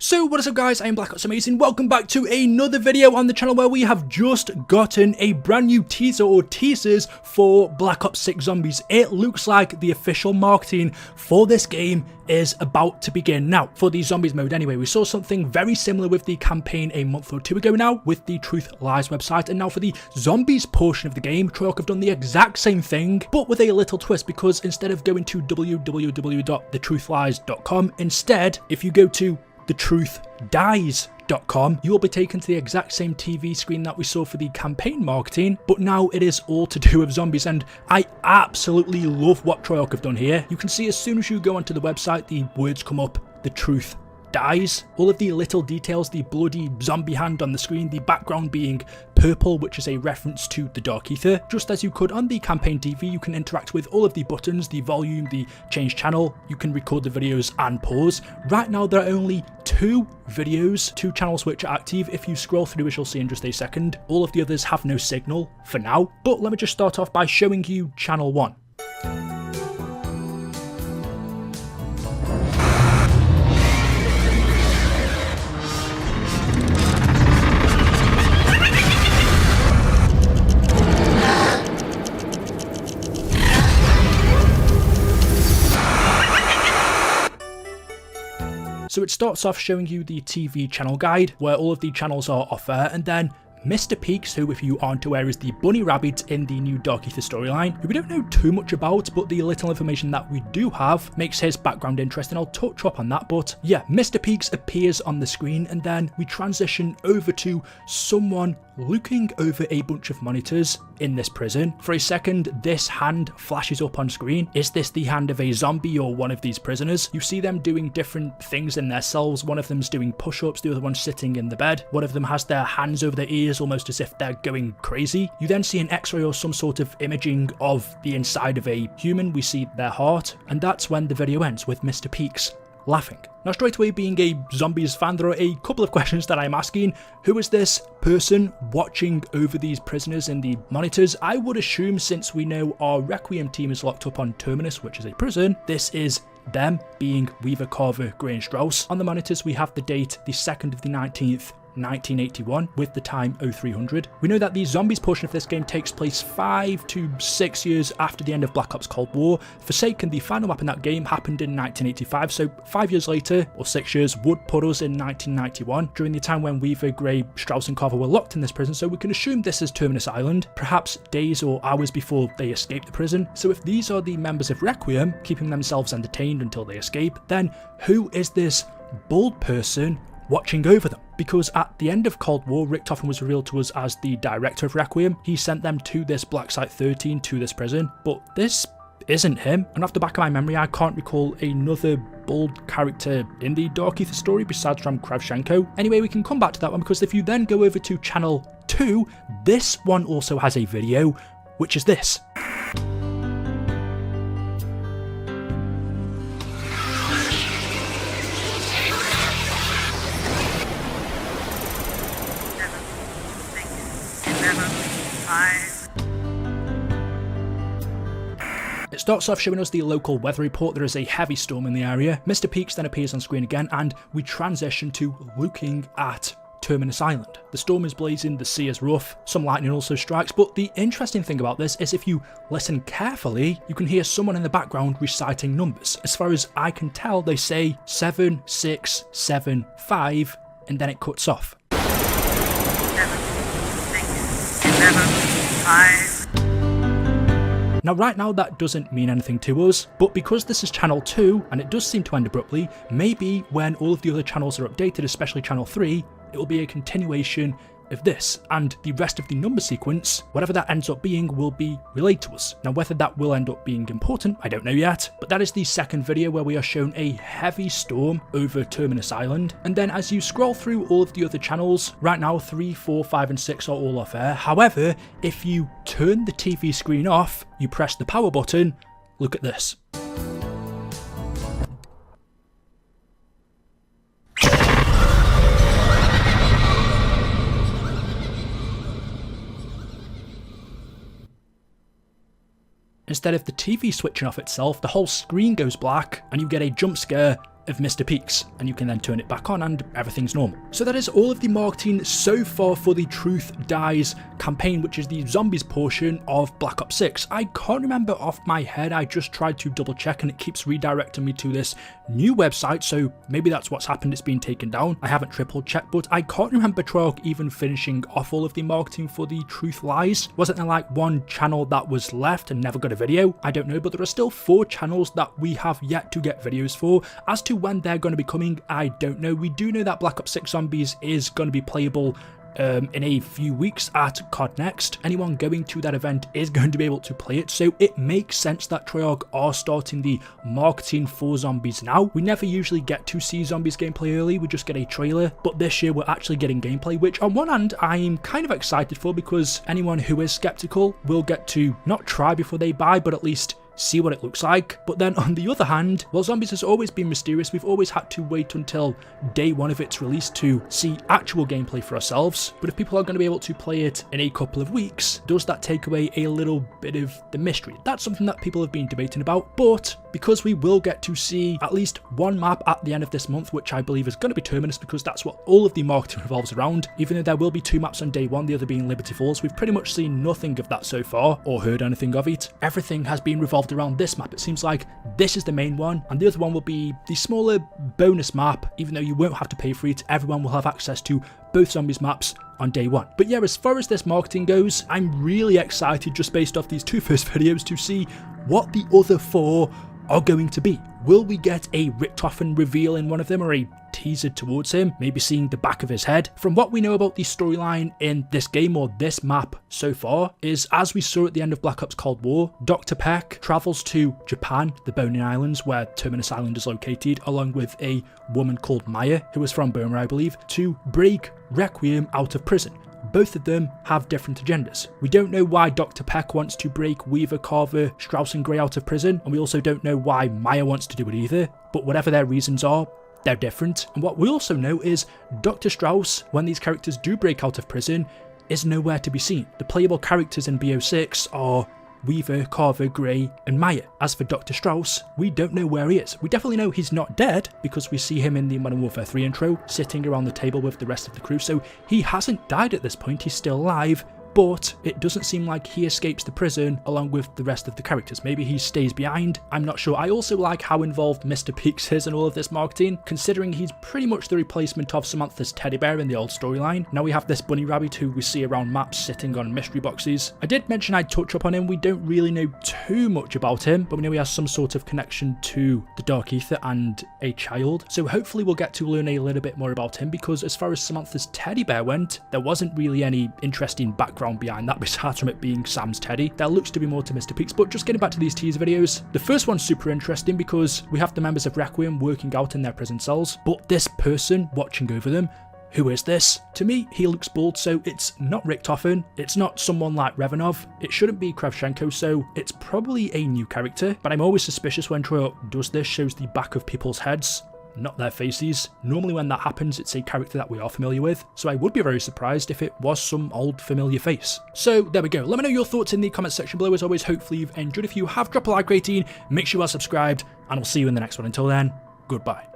So what is up guys, I am Black Ops Amazing. Welcome back to another video on the channel where we have just gotten a brand new teaser or teasers for Black Ops 6 Zombies. It looks like the official marketing for this game is about to begin. Now, for the Zombies mode anyway, we saw something very similar with the campaign a month or two ago now with the Truth Lies website, and now for the Zombies portion of the game, Treyarch have done the exact same thing, but with a little twist, because instead of going to www.thetruthlies.com, instead, if you go to thetruthdies.com, you will be taken to the exact same TV screen that we saw for the campaign marketing, but now it is all to do with zombies, and I absolutely love what Treyarch have done here. You can see as soon as you go onto the website, the words come up, The Truth Dies. All of the little details, the bloody zombie hand on the screen, the background being purple, which is a reference to the Dark Aether. Just as you could on the campaign TV, you can interact with all of the buttons, the volume, the change channel, you can record the videos and pause. Right now there are only two channels which are active. If you scroll through, as you'll see in just a second, all of the others have no signal for now. But let me just start off by showing you channel 1. So it starts off showing you the TV channel guide, where all of the channels are off air, and then Mr. Peaks, who, if you aren't aware, is the bunny rabbit in the new Dark Aether storyline, who we don't know too much about, but the little information that we do have makes his background interesting. I'll touch up on that, but yeah, Mr. Peaks appears on the screen, and then we transition over to someone looking over a bunch of monitors in this prison. For a second, this hand flashes up on screen. Is this the hand of a zombie or one of these prisoners? You see them doing different things in their cells. One of them's doing push-ups, the other one's sitting in the bed. One of them has their hands over their ears, almost as if they're going crazy. You then see an x-ray or some sort of imaging of the inside of a human. We see their heart, and that's when the video ends with Mr. Peaks laughing. Now, straight away, being a Zombies fan, there are a couple of questions that I'm asking. Who is this person watching over these prisoners in the monitors? I would assume, since we know our Requiem team is locked up on Terminus, which is a prison, this is them, being Weaver, Carver, Gray and Strauss. On the monitors, we have the date, the 2nd of the 19th, 1981, with the time 0300. We know that the Zombies portion of this game takes place 5 to 6 years after the end of Black Ops Cold War. Forsaken, the final map in that game, happened in 1985, so 5 years later, or 6 years, would put us in 1991, during the time when Weaver, Gray, Strauss and Carver were locked in this prison, so we can assume this is Terminus Island, perhaps days or hours before they escape the prison. So if these are the members of Requiem, keeping themselves entertained until they escape, then who is this bald person watching over them? Because at the end of Cold War, Richtofen was revealed to us as the director of Requiem. He sent them to this Black Site 13, to this prison, but this isn't him. And off the back of my memory, I can't recall another bald character in the Dark Aether story besides from Kravchenko. Anyway, we can come back to that one, because if you then go over to channel 2, this one also has a video, which is this. It starts off showing us the local weather report. There is a heavy storm in the area. Mr. Peaks then appears on screen again, and we transition to looking at Terminus Island. The storm is blazing, the sea is rough, some lightning also strikes, but the interesting thing about this is if you listen carefully, you can hear someone in the background reciting numbers. As far as I can tell, they say 7, 6, 7, 5, and then it cuts off. 7, 6, 7, 5. Now right now that doesn't mean anything to us, but because this is channel 2 and it does seem to end abruptly, maybe when all of the other channels are updated, especially channel 3, it will be a continuation of this, and the rest of the number sequence, whatever that ends up being, will be relayed to us. Now whether that will end up being important, I don't know yet, but that is the second video where we are shown a heavy storm over Terminus Island. And then as you scroll through all of the other channels, right now 3, 4, 5 and 6 are all off air. However, if you turn the TV screen off, you press the power button, look at this. Instead of the TV switching off itself, the whole screen goes black and you get a jump scare of Mr. Peaks, and you can then turn it back on and everything's normal. So that is all of the marketing so far for the Truth Dies campaign, which is the zombies portion of Black Ops 6. I can't remember off my head, I just tried to double check and it keeps redirecting me to this new website, so maybe that's what's happened, it's been taken down. I haven't triple checked, but I can't remember Treyarch even finishing off all of the marketing for the Truth Lies. Wasn't there like one channel that was left and never got a video? I don't know, but there are still 4 channels that we have yet to get videos for. As to when they're going to be coming, I don't know. We do know that Black Ops 6 Zombies is going to be playable in a few weeks at COD Next. Anyone going to that event is going to be able to play it, so it makes sense that Treyarch are starting the marketing for Zombies now. We never usually get to see Zombies gameplay early, we just get a trailer, but this year we're actually getting gameplay, which on one hand I'm kind of excited for, because anyone who is skeptical will get to not try before they buy, but at least see what it looks like. But then on the other hand, well, Zombies has always been mysterious. We've always had to wait until day 1 of its release to see actual gameplay for ourselves. But if people are going to be able to play it in a couple of weeks, does that take away a little bit of the mystery? That's something that people have been debating about. But because we will get to see at least one map at the end of this month, which I believe is going to be Terminus, because that's what all of the marketing revolves around, even though there will be 2 maps on day 1, the other being Liberty Falls, we've pretty much seen nothing of that so far, or heard anything of it. Everything has been revolved around this map. It seems like this is the main one, and the other one will be the smaller bonus map. Even though you won't have to pay for it, everyone will have access to both Zombies maps on day 1. But yeah, as far as this marketing goes, I'm really excited just based off these 2 first videos to see what the other 4 are going to be. Will we get a Richtofen reveal in one of them, or a teaser towards him, maybe seeing the back of his head? From what we know about the storyline in this game or this map so far, is as we saw at the end of Black Ops Cold War, Dr. Peck travels to Japan, the Bonin Islands, where Terminus Island is located, along with a woman called Maya, who is from Burma, I believe, to break Requiem out of prison. Both of them have different agendas. We don't know why Dr. Peck wants to break Weaver, Carver, Strauss and Gray out of prison, and we also don't know why Maya wants to do it either, but whatever their reasons are, they're different. And what we also know is Dr. Strauss, when these characters do break out of prison, is nowhere to be seen. The playable characters in BO6 are Weaver, Carver, Gray and Maya. As for Dr. Strauss, we don't know where he is. We definitely know he's not dead, because we see him in the Modern Warfare 3 intro, sitting around the table with the rest of the crew, so he hasn't died at this point, he's still alive. But it doesn't seem like he escapes the prison along with the rest of the characters. Maybe he stays behind, I'm not sure. I also like how involved Mr. Peaks is in all of this marketing, considering he's pretty much the replacement of Samantha's teddy bear in the old storyline. Now we have this bunny rabbit who we see around maps sitting on mystery boxes. I did mention I'd touch up on him. We don't really know too much about him, but we know he has some sort of connection to the Dark Aether and a child. So hopefully we'll get to learn a little bit more about him, because as far as Samantha's teddy bear went, there wasn't really any interesting background behind that besides from it being Sam's teddy. There looks to be more to Mr. Peaks. But just getting back to these teaser videos, the first one's super interesting because we have the members of Requiem working out in their prison cells, but this person watching over them, who is this? To me, he looks bald, so it's not Richtofen, it's not someone like Revanov, it shouldn't be Kravchenko, so it's probably a new character. But I'm always suspicious when Treyarch does this, shows the back of people's heads, not their faces. Normally when that happens, it's a character that we are familiar with, so I would be very surprised if it was some old familiar face. So there we go. Let me know your thoughts in the comment section below. As always, hopefully you've enjoyed. If you have, drop a like rating, make sure you are subscribed, and I'll see you in the next one. Until then, goodbye.